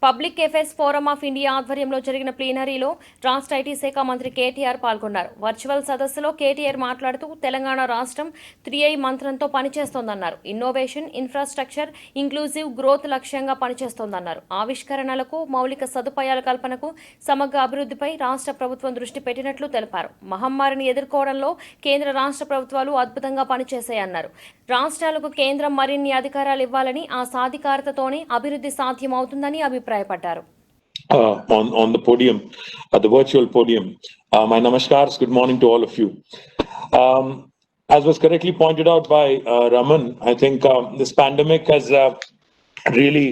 Public affairs forum of India ఆధ్వర్యంలో జరిగిన ప్లీనరీలో రాష్ట్ర ఐటీ శాఖ మంత్రి కేటీఆర్ పాల్గొన్నారు. వర్చువల్ సదస్సులో కేటీఆర్ మాట్లాడుతూ తెలంగాణ రాష్ట్రం 3I మంత్రంతో పనిచేస్తోందన్నారు. ఇన్నోవేషన్, ఇన్ఫ్రాస్ట్రక్చర్, ఇంక్లూజివ్ గ్రోత్ లక్ష్యంగా పనిచేస్తోందన్నారు. ఆవిష్కరణలకు, మౌలిక సదుపాయాల కల్పనకు, సమగ్ర అభివృద్ధిపై రాష్ట్ర ప్రభుత్వం దృష్టి పెట్టినట్లు తెలిపారు. మహమ్మారిని ఎదుర్కోవడంలో కేంద్ర రాష్ట్ర ప్రభుత్వాలు అద్భుతంగా పనిచేశాయన్నారు. రాష్ట్రాలకు కేంద్రం మరిన్ని అధికారాలు ఇవ్వాలని, ఆ సాధికారతతోనే అభివృద్ధి సాధ్యమవుతుందని అభిప్రాయపడ్డారు. On the podium, the virtual podium. My namaskars, good morning to all of you. As was correctly pointed out by Raman, I think this pandemic has really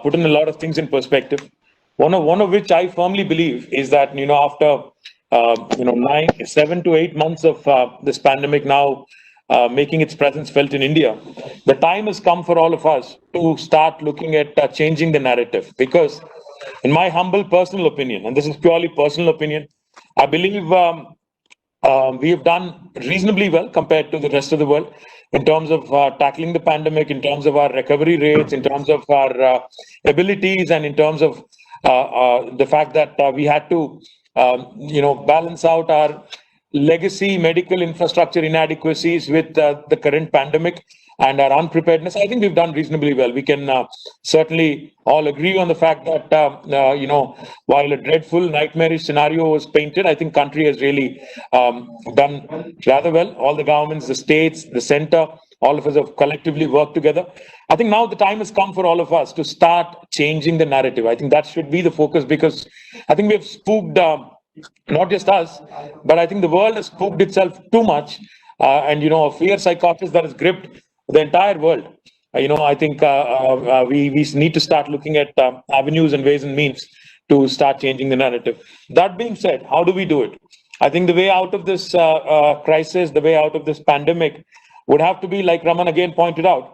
put in a lot of things in perspective. One of which I firmly believe is that, after 7 to 8 months of this pandemic now making its presence felt in India, the time has come for all of us to start looking at changing the narrative. Because in my humble personal opinion, and this is purely personal opinion, I believe we have done reasonably well compared to the rest of the world in terms of tackling the pandemic, in terms of our recovery rates, in terms of our abilities, and in terms of the fact that we had to balance out our legacy medical infrastructure inadequacies with the current pandemic and our unpreparedness. I think we've done reasonably well. We can certainly all agree on the fact that, while a dreadful, nightmarish scenario was painted, I think country has really done rather well. All the governments, the states, the center, all of us have collectively worked together. I think now the time has come for all of us to start changing the narrative. I think that should be the focus, because I think we have spooked not just us, but I think the world has spooked itself too much. And, a fear psychosis that has gripped the entire world. I think we need to start looking at avenues and ways and means to start changing the narrative. That being said, how do we do it? I think the way out of this crisis, the way out of this pandemic would have to be, like Raman again pointed out,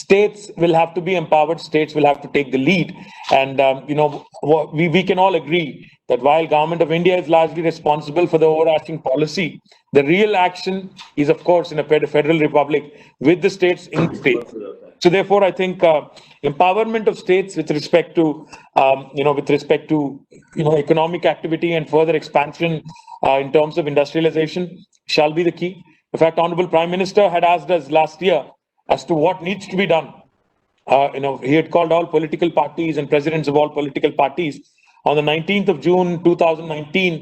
states will have to be empowered. States will have to take the lead. And, we can all agree that while government of India is largely responsible for the overarching policy, the real action is, of course, in a federal republic with the states in the states. So therefore, I think empowerment of states with respect to, economic activity and further expansion in terms of industrialization shall be the key. In fact, Honorable Prime Minister had asked us last year as to what needs to be done. He had called all political parties and presidents of all political parties. On the 19th of June 2019,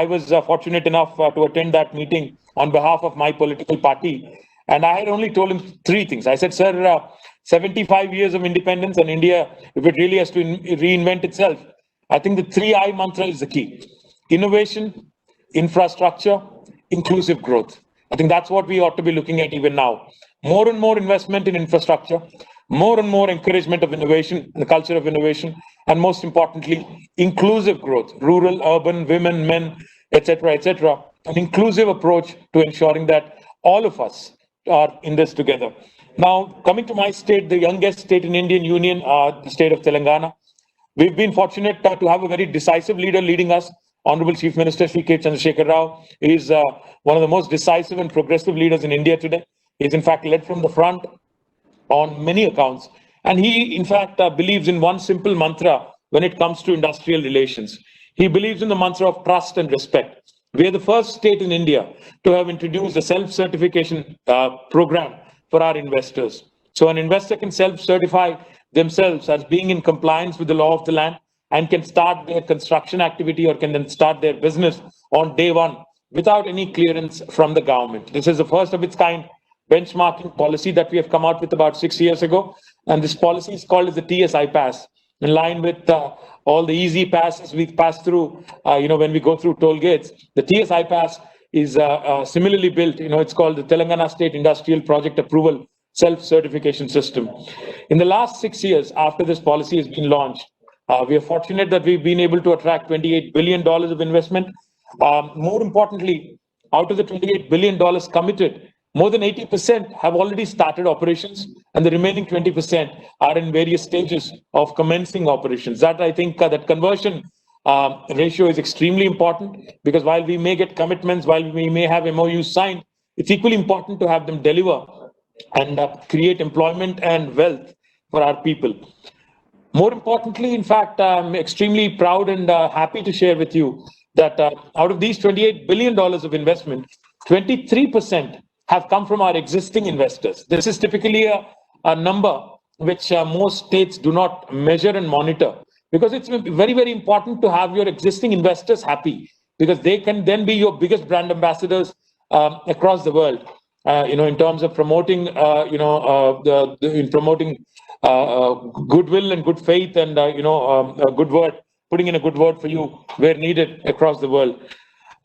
I was fortunate enough to attend that meeting on behalf of my political party. And I had only told him three things. I said, sir, 75 years of independence, and India, if it really has to reinvent itself, I think the 3I mantra is the key. Innovation, infrastructure, inclusive growth. I think that's what we ought to be looking at even now. More and more investment in infrastructure, more and more encouragement of innovation, the culture of innovation, and most importantly, inclusive growth, rural, urban, women, men, etc., an inclusive approach to ensuring that all of us are in this together. Now, coming to my state, the youngest state in Indian Union, the state of Telangana, we've been fortunate to have a very decisive leader leading us. Honorable Chief Minister Shri K. Chandrasekhar Rao is one of the most decisive and progressive leaders in India today. He's in fact led from the front on many accounts. And he, in fact, believes in one simple mantra when it comes to industrial relations. He believes in the mantra of trust and respect. We are the first state in India to have introduced a self-certification program for our investors. So an investor can self-certify themselves as being in compliance with the law of the land and can start their construction activity or can then start their business on day one without any clearance from the government. This is the first of its kind benchmarking policy that we have come out with about 6 years ago. And this policy is called as the TSI Pass, in line with all the easy passes we pass through, when we go through toll gates. The TSI Pass is similarly built. It's called the Telangana State Industrial Project Approval Self-Certification System. In the last 6 years after this policy has been launched, we are fortunate that we've been able to attract $28 billion of investment. More importantly, out of the $28 billion committed, more than 80% have already started operations, and the remaining 20% are in various stages of commencing operations. That I think that conversion ratio is extremely important, because while we may get commitments, while we may have MOUs signed, it's equally important to have them deliver and create employment and wealth for our people. More importantly, in fact, I'm extremely proud and happy to share with you that out of these $28 billion of investment, 23% have come from our existing investors. This is typically a number which most states do not measure and monitor, because it's very, very important to have your existing investors happy, because they can then be your biggest brand ambassadors across the world. In terms of promoting, in promoting goodwill and good faith and, a good word, putting in a good word for you where needed across the world.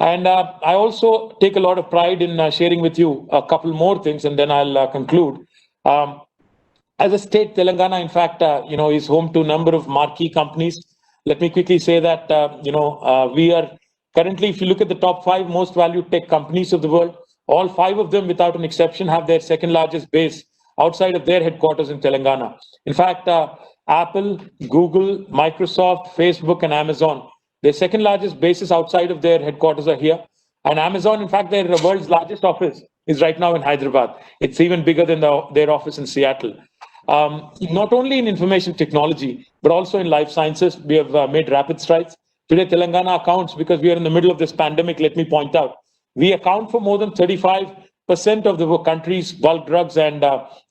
And I also take a lot of pride in sharing with you a couple more things, and then I'll conclude. Um, as a state, Telangana, in fact, is home to a number of marquee companies. Let me quickly say that, we are currently, if you look at the top 5 most valued tech companies of the world, all 5 of them, without an exception, have their second largest base outside of their headquarters in Telangana. In fact, Apple, Google, Microsoft, Facebook, and Amazon, their second largest bases outside of their headquarters are here. And Amazon, in fact, their world's largest office is right now in Hyderabad. It's even bigger than their office in Seattle. Not only in information technology, but also in life sciences, we have made rapid strides. Today, Telangana accounts, because we are in the middle of this pandemic, let me point out, we account for more than 35% of the country's bulk drugs and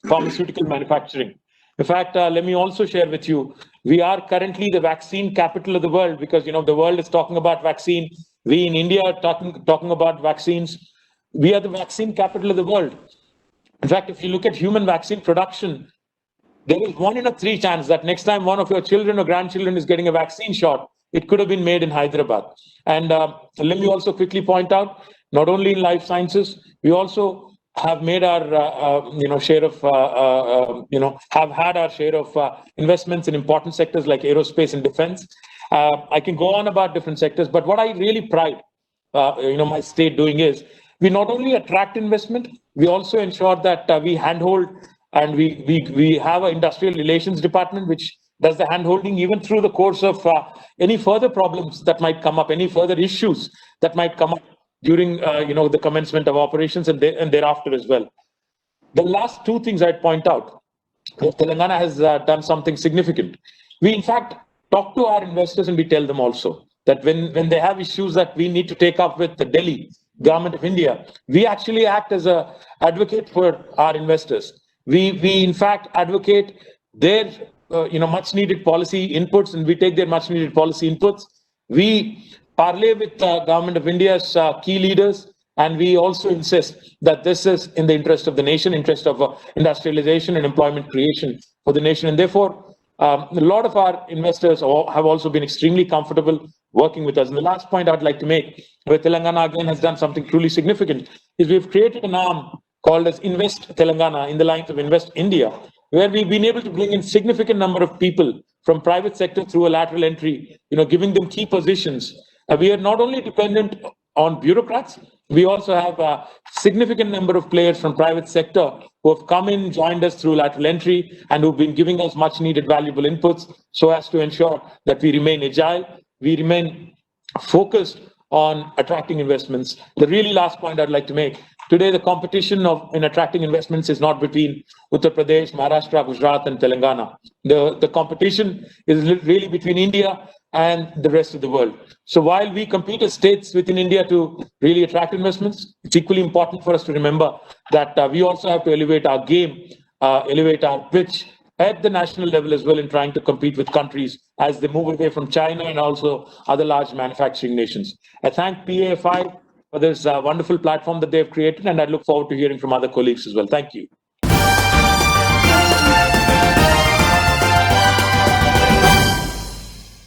pharmaceutical manufacturing. In fact, let me also share with you, we are currently the vaccine capital of the world, because the world is talking about vaccine. We in India are talking about vaccines. We are the vaccine capital of the world. In fact, if you look at human vaccine production, there is 1 in 3 chance that next time one of your children or grandchildren is getting a vaccine shot, it could have been made in Hyderabad. And let me also quickly point out, not only in life sciences, we also have made our share of have had our share of investments in important sectors like aerospace and defense. I can go on about different sectors, but what I really pride my state doing is, we not only attract investment, we also ensure that we handhold, and we have an industrial relations department which does the handholding even through the course of any further problems that might come up, any further issues that might come up during the commencement of operations and thereafter as well. The last 2 things I'd point out, Telangana has done something significant. We, in fact, talk to our investors and we tell them also that when they have issues that we need to take up with the Delhi government of India, we actually act as an advocate for our investors. We in fact advocate their much needed policy inputs, and we take their much needed policy inputs. We parley with the government of India's key leaders, and we also insist that this is in the interest of the nation, interest of industrialization and employment creation for the nation. And therefore, a lot of our investors have also been extremely comfortable working with us. And the last point I'd like to make, where Telangana again has done something truly significant, is we've created an arm called as Invest Telangana in the lines of Invest India, where we've been able to bring in significant number of people from private sector through a lateral entry, giving them key positions. We are not only dependent on bureaucrats, we also have a significant number of players from private sector who have come in, joined us through lateral entry, and who've been giving us much needed valuable inputs so as to ensure that we remain agile, we remain focused on attracting investments. The really last point I'd like to make, today the competition in attracting investments is not between Uttar Pradesh, Maharashtra, Gujarat, and Telangana. The competition is really between India and the rest of the world. So while we compete as states within India to really attract investments, it's equally important for us to remember that we also have to elevate our game, elevate our pitch at the national level as well, in trying to compete with countries as they move away from China and also other large manufacturing nations. I thank PAFI for this wonderful platform that they've created, and I look forward to hearing from other colleagues as well. Thank you.